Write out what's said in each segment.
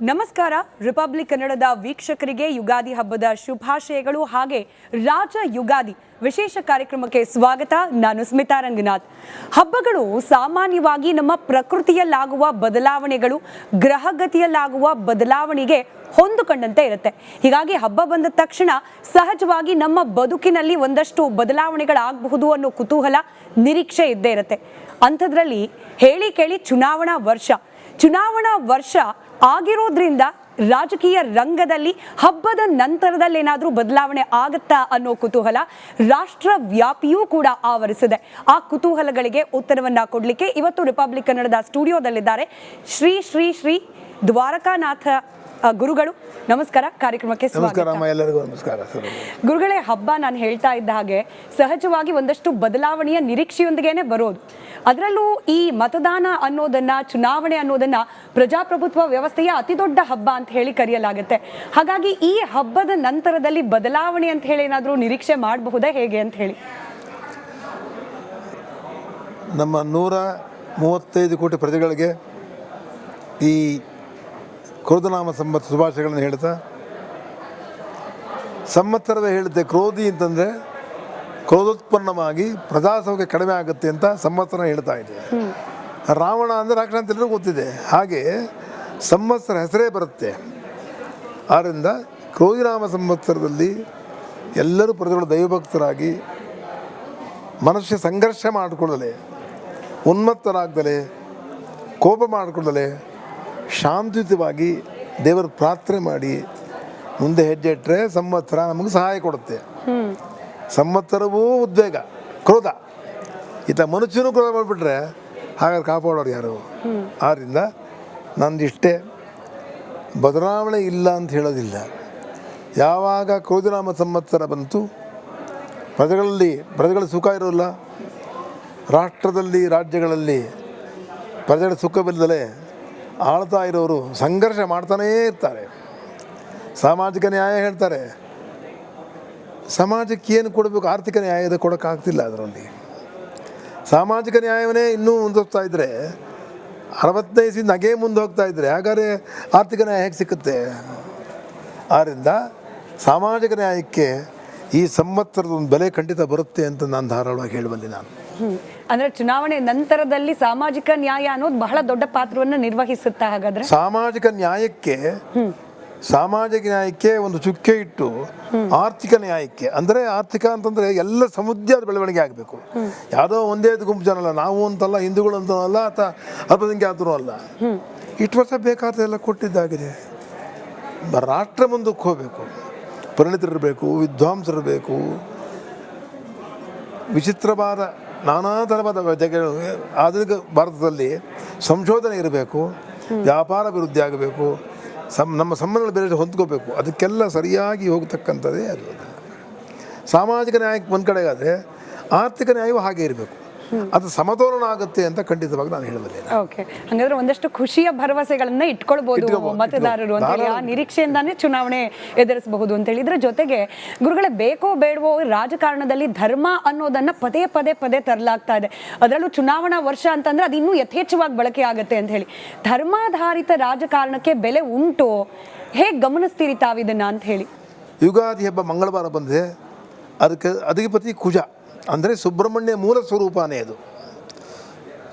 ನಮಸ್ಕಾರ. ರಿಪಬ್ಲಿಕ್ ಕನ್ನಡದ ವೀಕ್ಷಕರಿಗೆ ಯುಗಾದಿ ಹಬ್ಬದ ಶುಭಾಶಯಗಳು. ಹಾಗೆ ರಾಜ ಯುಗಾದಿ ವಿಶೇಷ ಕಾರ್ಯಕ್ರಮಕ್ಕೆ ಸ್ವಾಗತ. ನಾನು ಸ್ಮಿತಾ ರಂಗನಾಥ್. ಹಬ್ಬಗಳು ಸಾಮಾನ್ಯವಾಗಿ ನಮ್ಮ ಪ್ರಕೃತಿಯಲ್ಲಾಗುವ ಬದಲಾವಣೆಗಳು, ಗ್ರಹಗತಿಯಲ್ಲಾಗುವ ಬದಲಾವಣೆಗೆ ಹೊಂದಿಕೊಂಡಂತೆ ಇರುತ್ತೆ. ಹೀಗಾಗಿ ಹಬ್ಬ ಬಂದ ತಕ್ಷಣ ಸಹಜವಾಗಿ ನಮ್ಮ ಬದುಕಿನಲ್ಲಿ ಒಂದಷ್ಟು ಬದಲಾವಣೆಗಳಾಗಬಹುದು ಅನ್ನೋ ಕುತೂಹಲ, ನಿರೀಕ್ಷೆ ಇದ್ದೇ ಇರುತ್ತೆ. ಅಂಥದ್ರಲ್ಲಿ ಹೇಳಿ ಕೇಳಿ ಚುನಾವಣಾ ವರ್ಷ ಆಗಿರೋದ್ರಿಂದ ರಾಜಕೀಯ ರಂಗದಲ್ಲಿ ಹಬ್ಬದ ನಂತರದಲ್ಲಿ ಏನಾದರೂ ಬದಲಾವಣೆ ಆಗುತ್ತಾ ಅನ್ನೋ ಕುತೂಹಲ ರಾಷ್ಟ್ರವ್ಯಾಪಿಯೂ ಕೂಡ ಆವರಿಸಿದೆ. ಆ ಕುತೂಹಲಗಳಿಗೆ ಉತ್ತರವನ್ನ ಕೊಡಲಿಕ್ಕೆ ಇವತ್ತು ರಿಪಬ್ಲಿಕ್ ಕನ್ನಡದ ಸ್ಟುಡಿಯೋದಲ್ಲಿದ್ದಾರೆ ಶ್ರೀ ಶ್ರೀ ಶ್ರೀ ದ್ವಾರಕಾನಾಥ ಗುರುಗಳು. ನಮಸ್ಕಾರ, ಕಾರ್ಯಕ್ರಮಕ್ಕೆ ಸ್ವಾಗತ. ನಮಸ್ಕಾರ ಗುರುಗಳೇ, ಹಬ್ಬ ನಾನು ಹೇಳ್ತಾ ಇದ್ದ ಹಾಗೆ ಸಹಜವಾಗಿ ಒಂದಷ್ಟು ಬದಲಾವಣೆಯ ನಿರೀಕ್ಷೆಯೊಂದಿಗೇನೆ ಬರೋದು. ಅದರಲ್ಲೂ ಈ ಮತದಾನ ಅನ್ನೋದನ್ನ, ಚುನಾವಣೆ ಅನ್ನೋದನ್ನ ಪ್ರಜಾಪ್ರಭುತ್ವ ವ್ಯವಸ್ಥೆಯ ಅತಿ ದೊಡ್ಡ ಹಬ್ಬ ಅಂತ ಹೇಳಿ ಕರೆಯಲಾಗುತ್ತೆ. ಹಾಗಾಗಿ ಈ ಹಬ್ಬದ ನಂತರದಲ್ಲಿ ಬದಲಾವಣೆ ಅಂತ ಹೇಳಿ ಏನಾದರೂ ನಿರೀಕ್ಷೆ ಮಾಡಬಹುದಾ, ಹೇಗೆ ಅಂತ ಹೇಳಿ? ನಮ್ಮ 135 ಕೋಟಿ ಪ್ರಜೆಗಳಿಗೆ ಈ ಕ್ರೋಧನಾಮ ಸಂವತ್ಸರ ಶುಭಾಶಯಗಳನ್ನು ಹೇಳ್ತಾ, ಸಂವತ್ಸರದ ಹೇಳುತ್ತೆ ಕ್ರೋಧಿ ಅಂತಂದರೆ ಕ್ರೋಧೋತ್ಪನ್ನವಾಗಿ ಪ್ರಜಾಸೌಖ್ಯ ಕಡಿಮೆ ಆಗುತ್ತೆ ಅಂತ ಸಂವತ್ಸರ ಹೇಳ್ತಾ ಇದೆ. ರಾವಣ ಅಂದರೆ ರಾಕ್ಷಸ ಅಂತ ಎಲ್ಲರಿಗೂ ಗೊತ್ತಿದೆ. ಹಾಗೆ ಸಂವತ್ಸರ ಹೆಸರೇ ಬರುತ್ತೆ. ಆದ್ದರಿಂದ ಕ್ರೋಧಿನಾಮ ಸಂವತ್ಸರದಲ್ಲಿ ಎಲ್ಲರೂ ಪ್ರಜೆಗಳು ದೈವಭಕ್ತರಾಗಿ ಮನುಷ್ಯ ಸಂಘರ್ಷ ಮಾಡಿಕೊಳ್ಳಲೆ, ಉನ್ಮತ್ತರಾಗದಲೆ, ಕೋಪ ಮಾಡಿಕೊಳ್ಳಲೆ ಶಾಂತಿಯುತವಾಗಿ ದೇವರ ಪ್ರಾರ್ಥನೆ ಮಾಡಿ ಮುಂದೆ ಹೆಜ್ಜೆ ಇಟ್ಟರೆ ಸಂವತ್ಸರ ನಮಗೆ ಸಹಾಯ ಕೊಡುತ್ತೆ. ಸಂವತ್ಸರವೂ ಉದ್ವೇಗ, ಕ್ರೋಧ, ಈತ ಮನುಷ್ಯನೂ ಕ್ರೋಧ ಮಾಡಿಬಿಟ್ರೆ ಹಾಗಾದ್ರೆ ಕಾಪಾಡೋರು ಯಾರು? ಆದ್ದರಿಂದ ನಂದಿಷ್ಟೇ, ಬದಲಾವಣೆ ಇಲ್ಲ ಅಂತ ಹೇಳೋದಿಲ್ಲ. ಯಾವಾಗ ಕ್ರೋಧನಾಮ ಸಂವತ್ಸರ ಬಂತು, ಪ್ರಜೆಗಳ ಸುಖ ಇರೋಲ್ಲ. ರಾಷ್ಟ್ರದಲ್ಲಿ, ರಾಜ್ಯಗಳಲ್ಲಿ ಪ್ರಜೆಗಳ ಸುಖವಿಲ್ಲದಲೇ ಆಳ್ತಾ ಇರೋರು ಸಂಘರ್ಷ ಮಾಡ್ತಾನೇ ಇರ್ತಾರೆ. ಸಾಮಾಜಿಕ ನ್ಯಾಯ ಹೇಳ್ತಾರೆ. ಸಮಾಜಕ್ಕೆ ಏನು ಕೊಡಬೇಕು? ಆರ್ಥಿಕ ನ್ಯಾಯದ ಕೊಡೋಕ್ಕಾಗ್ತಿಲ್ಲ. ಅದರಲ್ಲಿ ಸಾಮಾಜಿಕ ನ್ಯಾಯವನ್ನೇ ಇನ್ನೂ ಮುಂದೋಗ್ತಾ ಇದ್ದರೆ, 65 ನಗೆ ಮುಂದೆ ಹೋಗ್ತಾ ಇದ್ದರೆ ಹಾಗಾದರೆ ಆರ್ಥಿಕ ನ್ಯಾಯ ಹೇಗೆ ಸಿಕ್ಕುತ್ತೆ? ಆದ್ದರಿಂದ ಸಾಮಾಜಿಕ ನ್ಯಾಯಕ್ಕೆ ಈ ಸಂವತ್ಸರದ ಒಂದು ಬೆಲೆ ಖಂಡಿತ ಬರುತ್ತೆ ಅಂತ ನಾನು ಧಾರಾಳವಾಗಿ ಹೇಳಬಲ್ಲೆ. ನಾನು ಅಂದ್ರೆ ಚುನಾವಣೆ ನಂತರದಲ್ಲಿ ಸಾಮಾಜಿಕ ನ್ಯಾಯ ಅನ್ನೋದು ಬಹಳ ದೊಡ್ಡ ಪಾತ್ರವನ್ನು ನಿರ್ವಹಿಸುತ್ತಾ. ಹಾಗಾದ್ರೆ ಸಾಮಾಜಿಕ ನ್ಯಾಯಕ್ಕೆ ಒಂದು ಚುಕ್ಕೆ ಇಟ್ಟು ಆರ್ಥಿಕ ನ್ಯಾಯಕ್ಕೆ, ಅಂದರೆ ಆರ್ಥಿಕ ಅಂತಂದರೆ ಎಲ್ಲ ಸಮುದಾಯದ ಬೆಳವಣಿಗೆ ಆಗಬೇಕು. ಯಾವುದೋ ಒಂದೇ ಗುಂಪು ಜನ ಅಲ್ಲ, ನಾವು ಅಂತಲ್ಲ, ಹಿಂದೂಗಳು ಅಂತಲ್ಲ, ಅಥವಾ ಅಲ್ಪಸಂಖ್ಯಾತರು ಅಲ್ಲ. ಇಷ್ಟು ವರ್ಷ ಬೇಕಾದೆಲ್ಲ ಕೊಟ್ಟಿದ್ದಾಗಿದೆ. ರಾಷ್ಟ್ರ ಮುಂದಕ್ಕೆ ಹೋಗಬೇಕು, ಪರಿಣಿತರಿರಬೇಕು, ವಿದ್ವಾಂಸರಿರಬೇಕು, ವಿಚಿತ್ರವಾದ ನಾನಾ ಥರವಾದ ಆಧುನಿಕ ಭಾರತದಲ್ಲಿ ಸಂಶೋಧನೆ ಇರಬೇಕು, ವ್ಯಾಪಾರ ಅಭಿವೃದ್ಧಿ ಆಗಬೇಕು, ನಮ್ಮ ಸಂಬಂಧಗಳ ಬೇರೆ ಹೊಂದ್ಕೋಬೇಕು. ಅದಕ್ಕೆಲ್ಲ ಸರಿಯಾಗಿ ಹೋಗ್ತಕ್ಕಂಥದ್ದೇ ಅದು. ಸಾಮಾಜಿಕ ನ್ಯಾಯಕ್ಕೆ ಒಂದು ಕಡೆಗಾದರೆ ಆರ್ಥಿಕ ನ್ಯಾಯವೂ ಹಾಗೆ ಇರಬೇಕು. ಅದು ಸಮತೋಲನ ಆಗುತ್ತೆ ಅಂತ ಖಂಡಿತವಾಗಿ ನಾನು ಹೇಳಬಲ್ಲೆ. ಓಕೆ, ಹಾಗಾದ್ರೆ ಒಂದಷ್ಟು ಖುಷಿಯ ಭರವಸೆಗಳನ್ನ ಇಟ್ಕೊಳ್ಬಹುದು ಮತದಾರರು ಅಂತ ಹೇಳಿ, ಆ ನಿರೀಕ್ಷೆಯಿಂದಾನೇ ಚುನಾವಣೆ ಎದುರಿಸಬಹುದು ಅಂತ ಹೇಳಿ. ಇದ್ರ ಜೊತೆಗೆ ಗುರುಗಳೇ, ಬೇಕೋ ಬೇಡವೋ ರಾಜಕಾರಣದಲ್ಲಿ ಧರ್ಮ ಅನ್ನೋದನ್ನ ಪದೇ ಪದೇ ಪದೇ ತರಲಾಗ್ತಾ ಇದೆ. ಅದರಲ್ಲೂ ಚುನಾವಣಾ ವರ್ಷ ಅಂತಂದ್ರೆ ಅದು ಇನ್ನೂ ಯಥೇಚ್ಛವಾಗಿ ಬಳಕೆ ಆಗುತ್ತೆ ಅಂತ ಹೇಳಿ. ಧರ್ಮಾಧಾರಿತ ರಾಜಕಾರಣಕ್ಕೆ ಬೆಲೆ ಉಂಟು, ಹೇಗೆ ಗಮನಿಸ್ತೀರಿ ತಾವಿದನ್ನ ಅಂತ ಹೇಳಿ? ಯುಗಾದಿ ಹಬ್ಬ ಮಂಗಳವಾರ ಬಂದರೆ ಅದಕ್ಕೆ ಅಧಿಪತಿ ಕುಜ, ಅಂದರೆ ಸುಬ್ರಹ್ಮಣ್ಯ ಮೂಲ ಸ್ವರೂಪನೇ ಅದು.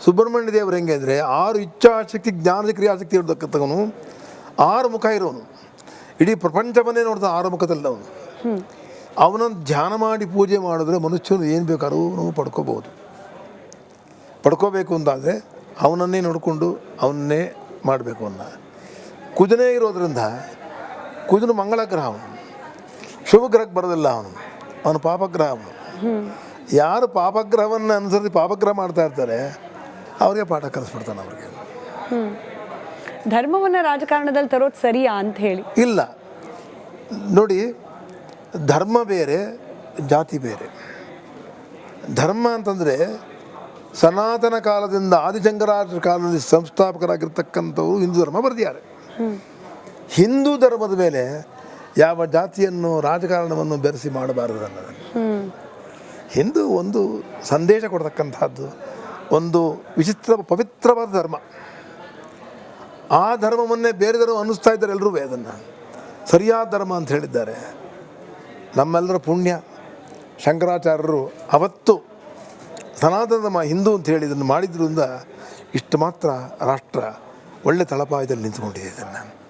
ಸುಬ್ರಹ್ಮಣ್ಯ ದೇವರು ಹೆಂಗೆ ಅಂದರೆ 6 ಇಚ್ಛಾಶಕ್ತಿ, ಜ್ಞಾನ, ಕ್ರಿಯಾಶಕ್ತಿ ಇರತಕ್ಕಂಥವನು, 6 ಮುಖ ಇರೋನು, ಇಡೀ ಪ್ರಪಂಚವನ್ನೇ ನೋಡ್ತಾ 6 ಮುಖದಲ್ಲಿ ಅವನು. ಅವನನ್ನು ಧ್ಯಾನ ಮಾಡಿ ಪೂಜೆ ಮಾಡಿದ್ರೆ ಮನುಷ್ಯನು ಏನು ಬೇಕಾದ್ರೂ ನಾವು ಪಡ್ಕೋಬೇಕು ಅಂತಾದರೆ ಅವನನ್ನೇ ನೋಡಿಕೊಂಡು ಅವನ್ನೇ ಮಾಡಬೇಕು ಅನ್ನ. ಕುಜನೇ ಇರೋದ್ರಿಂದ, ಕುಜನು ಮಂಗಳ ಗ್ರಹ, ಅವನು ಶುಭ ಗ್ರಹಕ್ಕೆ ಬರೋದಿಲ್ಲ. ಅವನು ಪಾಪಗ್ರಹ. ಅವನು ಯಾರು ಪಾಪಗ್ರಹವನ್ನು ಅನುಸರಿಸಿ ಪಾಪಗ್ರಹ ಮಾಡ್ತಾ ಇರ್ತಾರೆ ಅವ್ರಿಗೆ ಪಾಠ ಕಲಿಸ್ಬಿಡ್ತಾನೆ. ಅವ್ರಿಗೆ ಧರ್ಮವನ್ನು ರಾಜಕಾರಣದಲ್ಲಿ ತರೋದು ಸರಿಯಾ ಅಂತ ಹೇಳಿ? ಇಲ್ಲ ನೋಡಿ, ಧರ್ಮ ಬೇರೆ, ಜಾತಿ ಬೇರೆ. ಧರ್ಮ ಅಂತಂದರೆ ಸನಾತನ ಕಾಲದಿಂದ ಆದಿಶಂಕರಾಚಾರ್ಯ ಕಾಲದಲ್ಲಿ ಸಂಸ್ಥಾಪಕರಾಗಿರ್ತಕ್ಕಂಥವ್ರು ಹಿಂದೂ ಧರ್ಮ ಬರೆದಿದ್ದಾರೆ. ಹಿಂದೂ ಧರ್ಮದ ಮೇಲೆ ಯಾವ ಜಾತಿಯನ್ನು, ರಾಜಕಾರಣವನ್ನು ಬೆರೆಸಿ ಮಾಡಬಾರದು ಅನ್ನೋದನ್ನು. ಹಿಂದೂ ಒಂದು ಸಂದೇಶ ಕೊಡ್ತಕ್ಕಂಥದ್ದು, ಒಂದು ವಿಚಿತ್ರ ಪವಿತ್ರವಾದ ಧರ್ಮ. ಆ ಧರ್ಮವನ್ನೇ ಬೇರೆ ಧರ್ಮ ಅನ್ನಿಸ್ತಾ ಇದ್ದಾರೆ ಎಲ್ಲರೂ ಅದನ್ನು ಸರಿಯಾದ ಧರ್ಮ ಅಂತ ಹೇಳಿದ್ದಾರೆ. ನಮ್ಮೆಲ್ಲರ ಪುಣ್ಯ ಶಂಕರಾಚಾರ್ಯರು ಅವತ್ತು ಸನಾತನ ಧರ್ಮ ಹಿಂದೂ ಅಂತ ಹೇಳಿ ಇದನ್ನು ಮಾಡಿದ್ರಿಂದ ಇಷ್ಟು ಮಾತ್ರ ರಾಷ್ಟ್ರ ಒಳ್ಳೆ ತಳಪಾಯದಲ್ಲಿ ನಿಂತ್ಕೊಂಡಿದೆ ಇದನ್ನು.